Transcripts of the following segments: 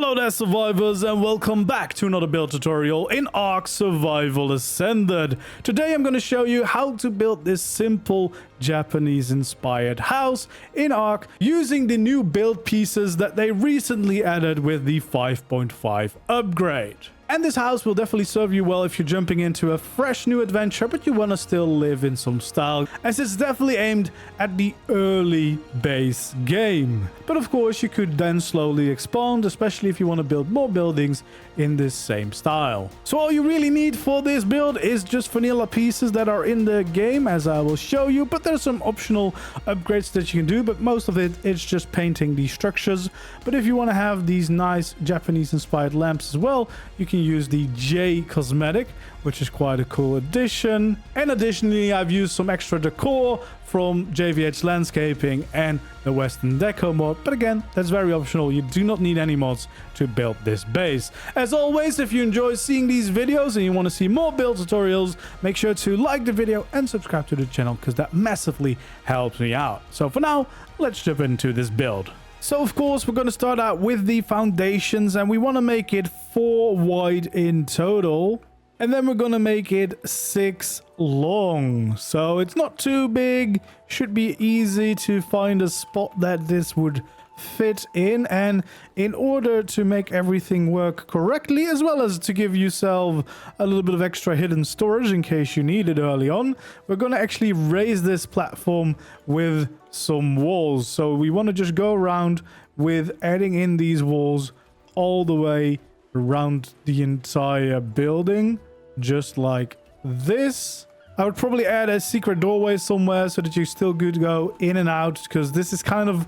Hello there survivors, and welcome back to another build tutorial in ARK Survival Ascended. Today I'm going to show you how to build this simple Japanese inspired house in ARK using the new build pieces that they recently added with the 5.5 upgrade. And this house will definitely serve you well if you're jumping into a fresh new adventure, but you want to still live in some style, as it's definitely aimed at the early base game. But of course, you could then slowly expand, especially if you want to build more buildings in this same style. So all you really need for this build is just vanilla pieces that are in the game, as I will show you. But there's some optional upgrades that you can do, but most of it's just painting the structures. But if you want to have these nice Japanese inspired lamps as well, you can use the J cosmetic, which is quite a cool addition. And additionally, I've used some extra decor from JVH Landscaping and the Western Deco mod, but again, that's very optional. You do not need any mods to build this base. As always, if you enjoy seeing these videos and you want to see more build tutorials, make sure to like the video and subscribe to the channel, because that massively helps me out. So for now, let's jump into this build. So of course, we're going to start out with the foundations, and we want to make it 4 wide in total. And then we're going to make it 6 long. So it's not too big. Should be easy to find a spot that this would fit in. And in order to make everything work correctly, as well as to give yourself a little bit of extra hidden storage in case you need it early on, we're going to actually raise this platform with some walls. So we want to just go around with adding in these walls all the way around the entire building, just like this. I would probably add a secret doorway somewhere so that you still could go in and out, because this is kind of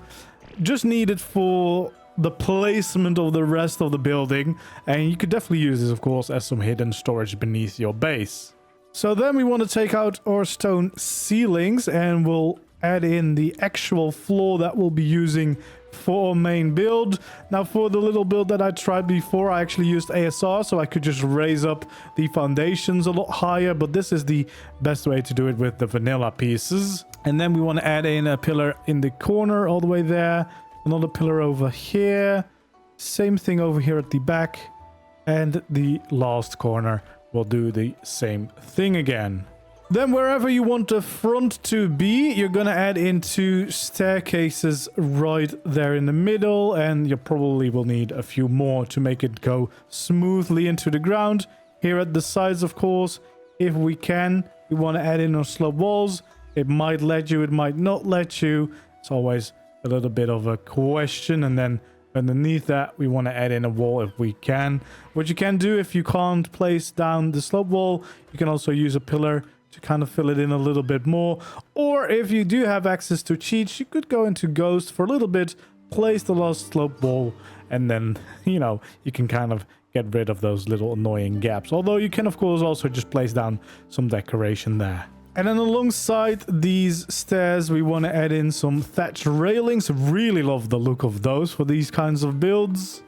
just needed for the placement of the rest of the building, and you could definitely use this, of course, as some hidden storage beneath your base. So then we want to take out our stone ceilings, and we'll add in the actual floor that we'll be using for our main build. Now, for the little build that I tried before, I actually used ASR, so I could just raise up the foundations a lot higher, but this is the best way to do it with the vanilla pieces. And then we want to add in a pillar in the corner all the way there, another pillar over here, same thing over here at the back, and the last corner will do the same thing again. Then wherever you want the front to be, you're going to add in 2 staircases right there in the middle, and you probably will need a few more to make it go smoothly into the ground. Here at the sides, of course, if we can, we want to add in our slope walls. It might let you, it might not let you. It's always a little bit of a question. And then underneath that, we want to add in a wall if we can. What you can do if you can't place down the slope wall, you can also use a pillar to kind of fill it in a little bit more. Or if you do have access to cheats, you could go into Ghost for a little bit, place the last slope wall, and then, you know, you can kind of get rid of those little annoying gaps. Although you can, of course, also just place down some decoration there. And then alongside these stairs, we want to add in some thatch railings. Really love the look of those for these kinds of builds.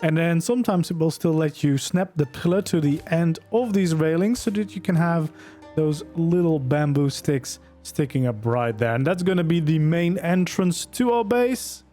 And then sometimes it will still let you snap the pillar to the end of these railings so that you can have those little bamboo sticks sticking up right there. And that's going to be the main entrance to our base.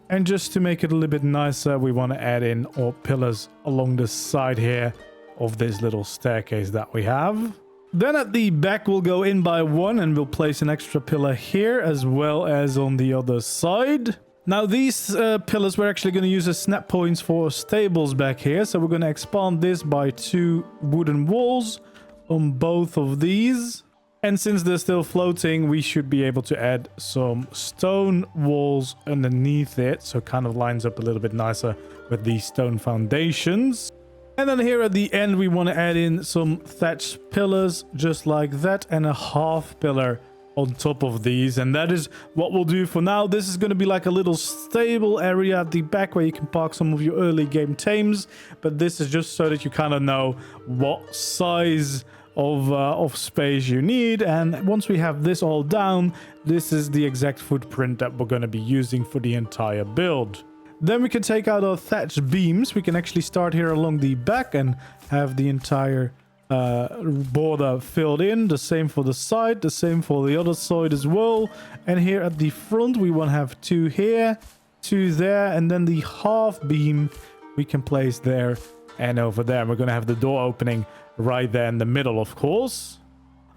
And just to make it a little bit nicer, we want to add in our pillars along the side here of this little staircase that we have. Then at the back, we'll go in by 1, and we'll place an extra pillar here as well as on the other side. Now these pillars, we're actually going to use as snap points for stables back here. So we're going to expand this by 2 wooden walls on both of these. And since they're still floating, we should be able to add some stone walls underneath it, so it kind of lines up a little bit nicer with these stone foundations. And then here at the end, we want to add in some thatch pillars just like that, and a half pillar on top of these. And that is what we'll do for now. This is going to be like a little stable area at the back where you can park some of your early game tames, but this is just so that you kind of know what size of space you need. And once we have this all down, this is the exact footprint that we're going to be using for the entire build. Then we can take out our thatch beams. We can actually start here along the back and have the entire border filled in. The same for the side, the same for the other side as well. And here at the front, we want to have 2 here, 2 there, and then the half beam we can place there and over there. And we're going to have the door opening right there in the middle, of course.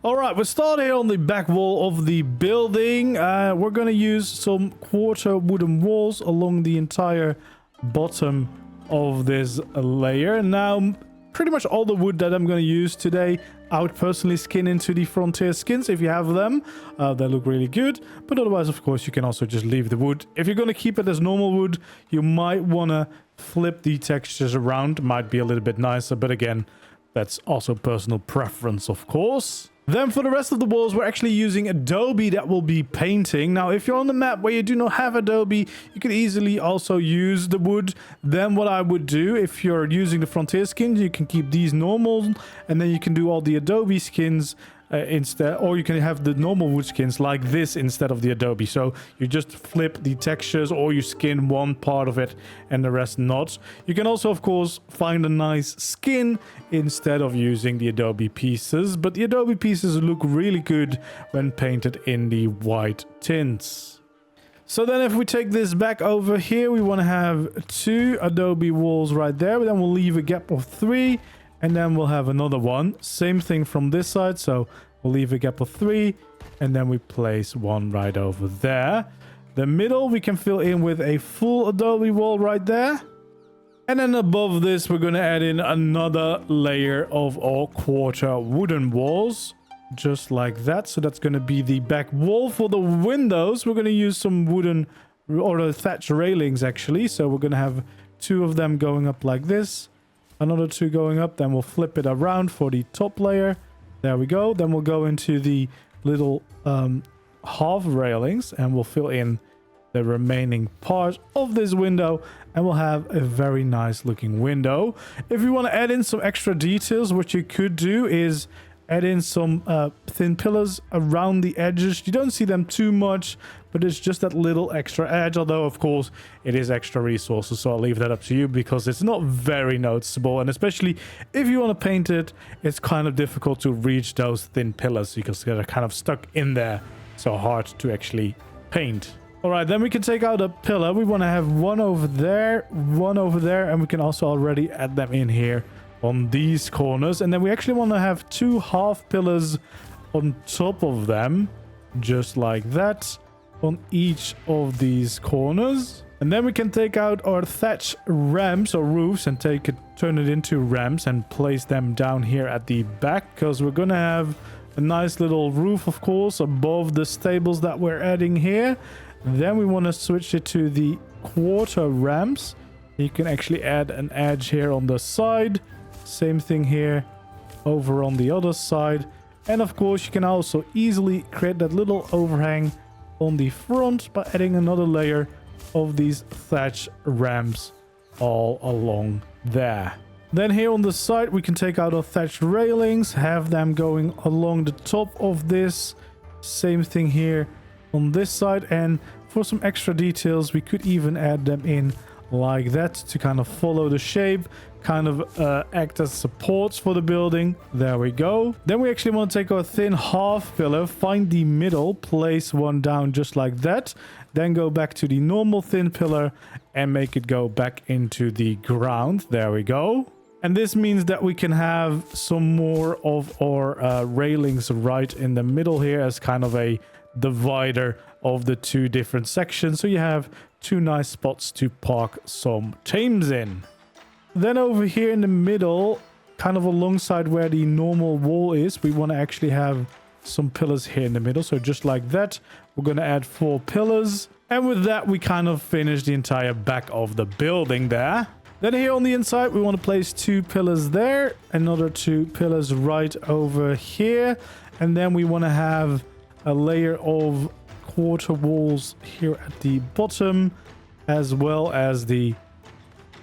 All right, we're starting here on the back wall of the building. We're going to use some quarter wooden walls along the entire bottom of this layer. Now, pretty much all the wood that I'm going to use today, I would personally skin into the frontier skins if you have them. They look really good. But otherwise, of course, you can also just leave the wood. If you're going to keep it as normal wood, you might want to flip the textures around. Might be a little bit nicer, but again, that's also personal preference, of course. Then for the rest of the walls, we're actually using Adobe that will be painting. Now, if you're on the map where you do not have Adobe, you can easily also use the wood. Then what I would do, if you're using the Frontier skins, you can keep these normal, and then you can do all the Adobe skins instead, or you can have the normal wood skins like this instead of the Adobe. So you just flip the textures, or you skin one part of it and the rest not. You can also, of course, find a nice skin instead of using the Adobe pieces, but the Adobe pieces look really good when painted in the white tints. So then if we take this back over here, we want to have 2 Adobe walls right there, but then we'll leave a gap of 3. And then we'll have another one. Same thing from this side. So we'll leave a gap of 3. And then we place one right over there. The middle we can fill in with a full Adobe wall right there. And then above this, we're going to add in another layer of our quarter wooden walls. Just like that. So that's going to be the back wall. For the windows, we're going to use some wooden or thatch railings actually. So we're going to have 2 of them going up like this. Another 2 going up, then we'll flip it around for the top layer. There we go. Then we'll go into the little half railings and we'll fill in the remaining part of this window, and we'll have a very nice looking window. If you want to add in some extra details, what you could do is add in some thin pillars around the edges. You don't see them too much, but it's just that little extra edge, although of course it is extra resources, so I'll leave that up to you because it's not very noticeable, and especially if you want to paint it, it's kind of difficult to reach those thin pillars because they're kind of stuck in there, so hard to actually paint. All right, then we can take out a pillar. We want to have one over there, and we can also already add them in here on these corners. And then we actually want to have 2 half pillars on top of them, just like that, on each of these corners. And then we can take out our thatch ramps or roofs and turn it into ramps and place them down here at the back, because we're gonna have a nice little roof, of course, above the stables that we're adding here. Then we want to switch it to the quarter ramps. You can actually add an edge here on the side. Same thing here over on the other side. And of course, you can also easily create that little overhang on the front by adding another layer of these thatch ramps all along there. Then here on the side, we can take out our thatched railings, have them going along the top of this. Same thing here on this side, and for some extra details we could even add them in like that to kind of follow the shape, kind of act as supports for the building. There we go. Then we actually want to take our thin half pillar, find the middle, place one down just like that, then go back to the normal thin pillar and make it go back into the ground. There we go. And this means that we can have some more of our railings right in the middle here as kind of a divider of the 2 different sections, so you have 2 nice spots to park some teams in. Then over here in the middle, kind of alongside where the normal wall is, we want to actually have some pillars here in the middle. So just like that, we're going to add 4 pillars, and with that we kind of finish the entire back of the building there. Then here on the inside, we want to place 2 pillars there, another 2 pillars right over here, and then we want to have a layer of quarter walls here at the bottom, as well as the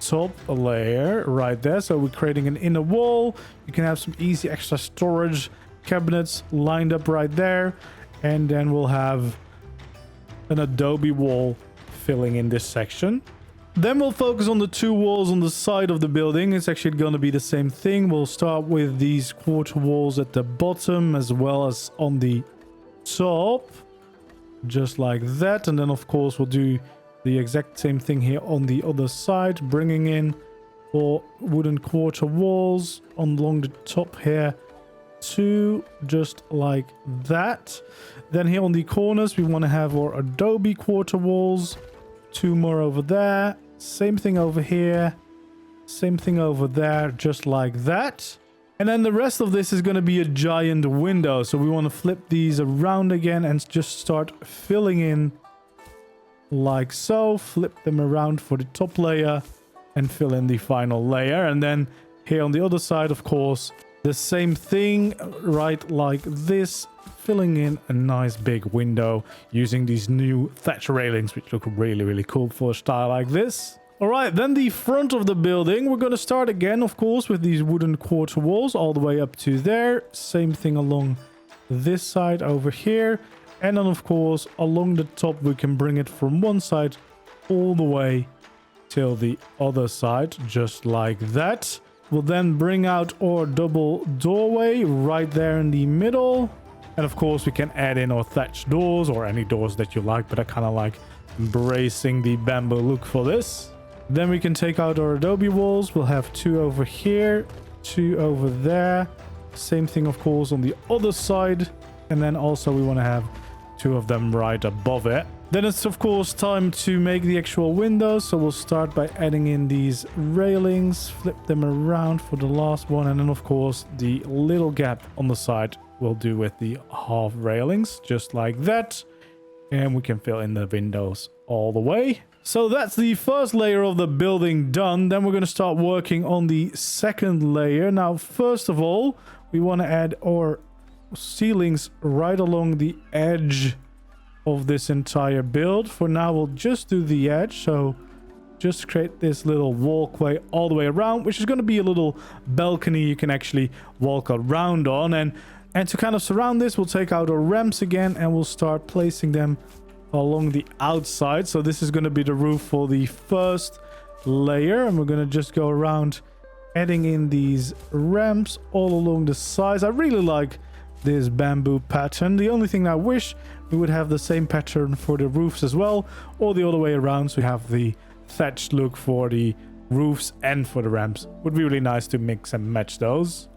top layer right there. So we're creating an inner wall. You can have some easy extra storage cabinets lined up right there, and then we'll have an Adobe wall filling in this section. Then we'll focus on the 2 walls on the side of the building. It's actually going to be the same thing. We'll start with these quarter walls at the bottom as well as on the top, just like that. And then of course we'll do the exact same thing here on the other side, bringing in 4 wooden quarter walls along the top here. 2 just like that. Then here on the corners we want to have our adobe quarter walls. 2 more over there. Same thing over here. Same thing over there, just like that. And then the rest of this is going to be a giant window. So we want to flip these around again and just start filling in like so. Flip them around for the top layer and fill in the final layer. And then here on the other side, of course, the same thing, right like this, filling in a nice big window using these new thatch railings, which look really, really cool for a style like this. All right, then the front of the building, we're going to start again, of course, with these wooden quarter walls all the way up to there. Same thing along this side over here. And then, of course, along the top, we can bring it from one side all the way till the other side, just like that. We'll then bring out our double doorway right there in the middle. And, of course, we can add in our thatch doors or any doors that you like, but I kind of like embracing the bamboo look for this. Then we can take out our adobe walls. We'll have 2 over here, 2 over there. Same thing, of course, on the other side. And then also we want to have 2 of them right above it. Then it's, of course, time to make the actual windows. So we'll start by adding in these railings, flip them around for the last one. And then, of course, the little gap on the side we'll do with the half railings, just like that. And we can fill in the windows all the way. So that's the first layer of the building done. Then we're going to start working on the second layer. Now, first of all, we want to add our ceilings right along the edge of this entire build. For now, we'll just do the edge. So just create this little walkway all the way around, which is going to be a little balcony you can actually walk around on. And to kind of surround this, we'll take out our ramps again and we'll start placing them along the outside. So this is going to be the roof for the first layer, and we're going to just go around adding in these ramps all along the sides. I really like this bamboo pattern. The only thing I wish we would have the same pattern for the roofs as well, or the other way around, so we have the thatched look for the roofs and for the ramps. Would be really nice to mix and match those.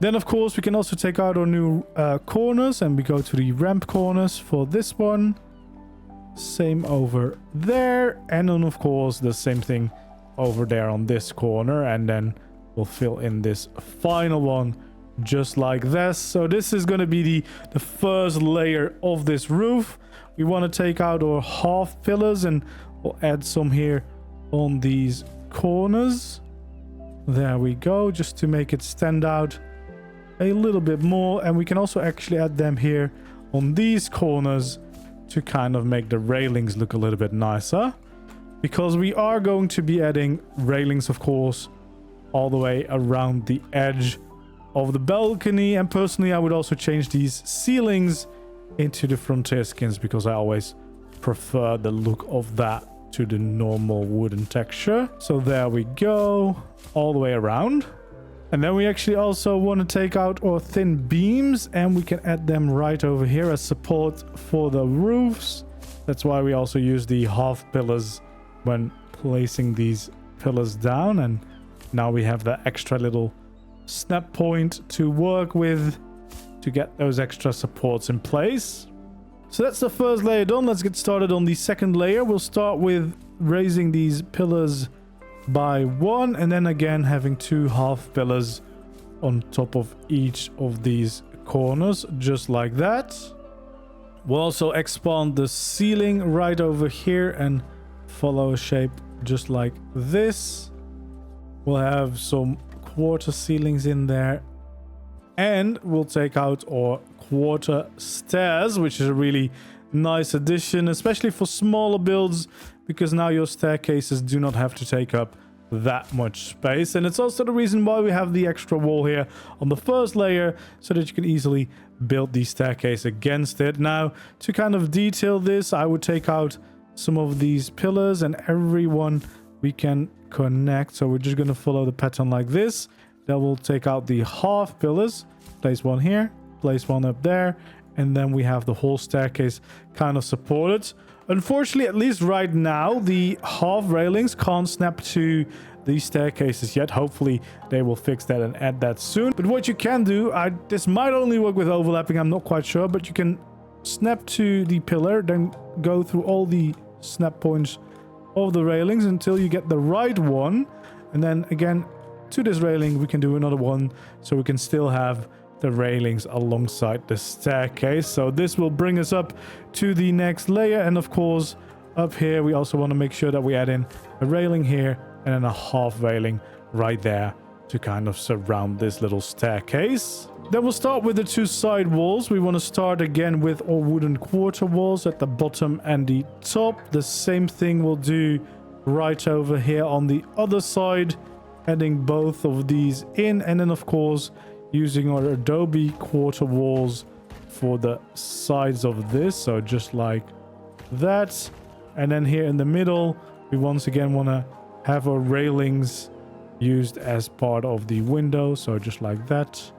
Then, of course, we can also take out our new corners, and we go to the ramp corners for this one. Same over there. And then, of course, the same thing over there on this corner. And then we'll fill in this final one just like this. So this is going to be the first layer of this roof. We want to take out our half pillars, and we'll add some here on these corners. There we go, just to make it stand out a little bit more. And we can also actually add them here on these corners to kind of make the railings look a little bit nicer, because we are going to be adding railings, of course, all the way around the edge of the balcony. And personally, I would also change these ceilings into the frontier skins, because I always prefer the look of that to the normal wooden texture. So there we go, all the way around. And then we actually also want to take out our thin beams, and we can add them right over here as support for the roofs. That's why we also use the half pillars when placing these pillars down. And now we have the extra little snap point to work with to get those extra supports in place. So that's the first layer done. Let's get started on the second layer. We'll start with raising these pillars by 1, and then again having 2 half pillars on top of each of these corners, just like that. We'll also expand the ceiling right over here and follow a shape just like this. We'll have some quarter ceilings in there, and we'll take out our quarter stairs, which is a really nice addition, especially for smaller builds, because now your staircases do not have to take up that much space. And it's also the reason why we have the extra wall here on the first layer, so that you can easily build the staircase against it. Now, to kind of detail this, I would take out some of these pillars, and every one we can connect. So we're just going to follow the pattern like this. Then we'll take out the half pillars, place one here, place one up there, and then we have the whole staircase kind of supported. Unfortunately, at least right now, the half railings can't snap to these staircases yet. Hopefully they will fix that and add that soon. But what you can do, this might only work with overlapping, I'm not quite sure, but you can snap to the pillar, then go through all the snap points of the railings until you get the right one, and then again to this railing we can do another one, so we can still have the railings alongside the staircase. So this will bring us up to the next layer, and of course up here we also want to make sure that we add in a railing here and then a half railing right there to kind of surround this little staircase. Then we'll start with the two side walls. We want to start again with our wooden quarter walls at the bottom and the top. The same thing we'll do right over here on the other side, adding both of these in, and then of course using our adobe quarter walls for the sides of this, so just like that. And then here in the middle we once again want to have our railings used as part of the window, so just like that.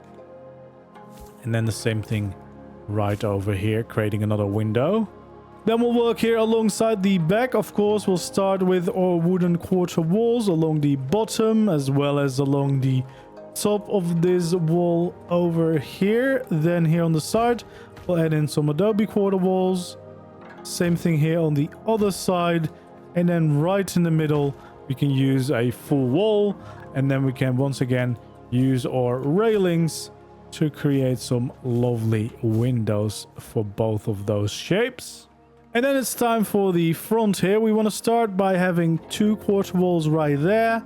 And then the same thing right over here, creating another window. Then we'll work here alongside the back. Of course, we'll start with our wooden quarter walls along the bottom as well as along the top of this wall over here. Then here on the side we'll add in some adobe quarter walls. Same thing here on the other side, and then right in the middle we can use a full wall, and then we can once again use our railings to create some lovely windows for both of those shapes. And then it's time for the front here. We want to start by having 2 quarter walls right there,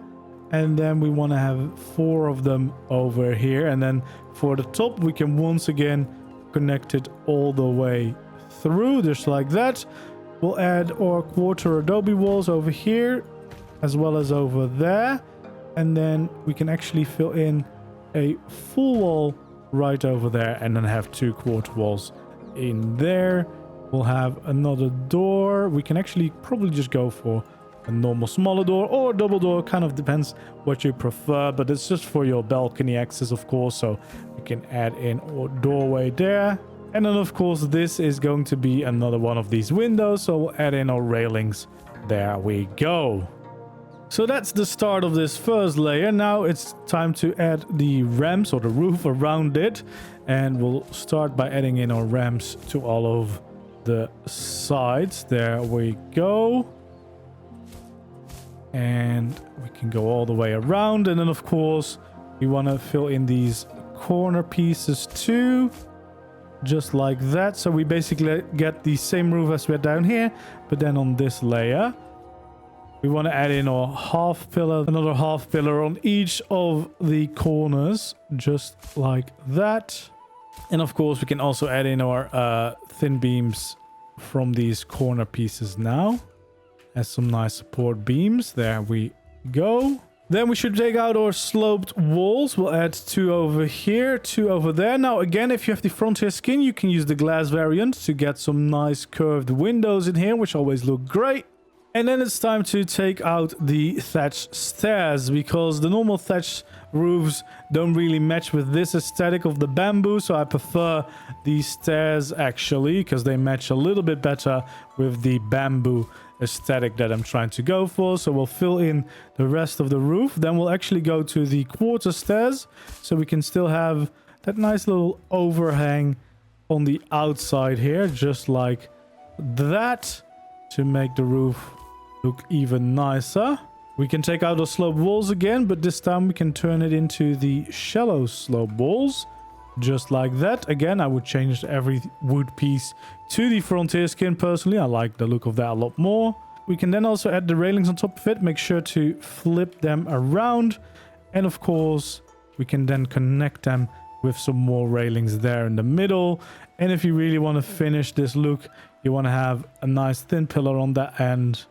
and then we want to have 4 of them over here. And then for the top we can once again connect it all the way through, just like that. We'll add our quarter adobe walls over here as well as over there, and then we can actually fill in a full wall right over there, and then have 2 quarter walls in there. We'll have another door. We can actually probably just go for a normal smaller door or a double door, kind of depends what you prefer, but it's just for your balcony access, of course. So we can add in a doorway there, and then of course this is going to be another one of these windows, so we'll add in our railings. There we go. So that's the start of this first layer. Now it's time to add the ramps or the roof around it, and we'll start by adding in our ramps to all of the sides. There we go. And we can go all the way around, and then of course we want to fill in these corner pieces too, just like that. So we basically get the same roof as we're down here, but then on this layer we want to add in our half pillar, another half pillar on each of the corners, just like that. And of course we can also add in our thin beams from these corner pieces now as some nice support beams. There we go. Then we should take out our sloped walls. We'll add 2 over here, 2 over there. Now again, if you have the frontier skin, you can use the glass variant to get some nice curved windows in here, which always look great. And then it's time to take out the thatch stairs, because the normal thatch roofs don't really match with this aesthetic of the bamboo. So I prefer these stairs actually, because they match a little bit better with the bamboo aesthetic that I'm trying to go for. So we'll fill in the rest of the roof. Then we'll actually go to the quarter stairs, so we can still have that nice little overhang on the outside here, just like that, to make the roof look even nicer. We can take out our slope walls again, but this time we can turn it into the shallow slope walls, just like that. Again, I would change every wood piece to the frontier skin personally. I like the look of that a lot more. We can then also add the railings on top of it. Make sure to flip them around, and of course we can then connect them with some more railings there in the middle. And if you really want to finish this look, you want to have a nice thin pillar on that end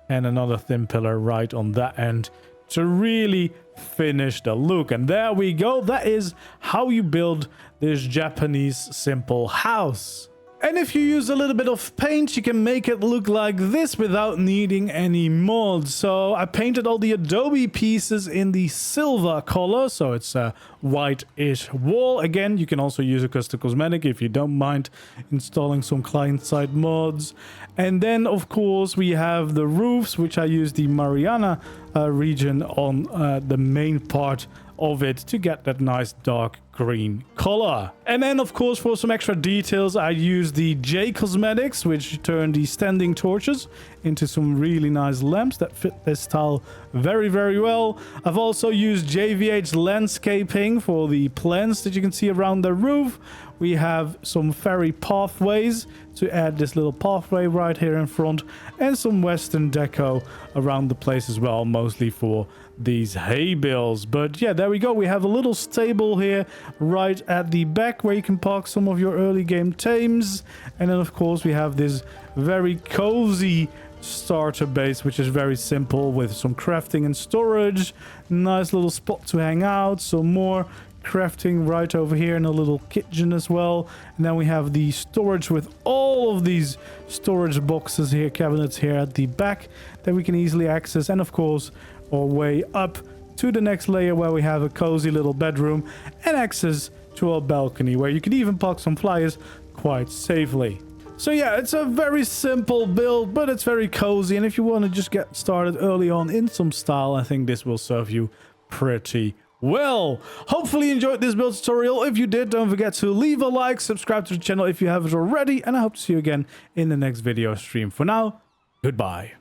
and another thin pillar right on that end to really finish the look. And there we go. That is how you build this Japanese simple house. And if you use a little bit of paint, you can make it look like this without needing any mods. So I painted all the Adobe pieces in the silver color, so it's a white-ish wall. Again, you can also use a custom cosmetic if you don't mind installing some client-side mods. And then, of course, we have the roofs, which I use the Mariana region on the main part of it to get that nice dark green color. And then, of course, for some extra details, I use the J Cosmetics, which turn the standing torches into some really nice lamps that fit this style very, very well. I've also used JVH Landscaping for the plants that you can see around the roof. We have some fairy pathways to add this little pathway right here in front, and some Western deco around the place as well, mostly for these hay bales. But yeah, there we go. We have a little stable here right at the back where you can park some of your early game tames. And then, of course, we have this very cozy starter base, which is very simple with some crafting and storage. Nice little spot to hang out. Some more crafting right over here in a little kitchen as well. And then we have the storage with all of these storage boxes here, cabinets here at the back that we can easily access. And of course, our way up to the next layer where we have a cozy little bedroom and access to our balcony where you can even park some flyers quite safely. So yeah, it's a very simple build, but it's very cozy. And if you want to just get started early on in some style, I think this will serve you pretty well. Hopefully you enjoyed this build tutorial. If you did, don't forget to leave a like, subscribe to the channel if you haven't already, and I hope to see you again in the next video stream. For now, goodbye.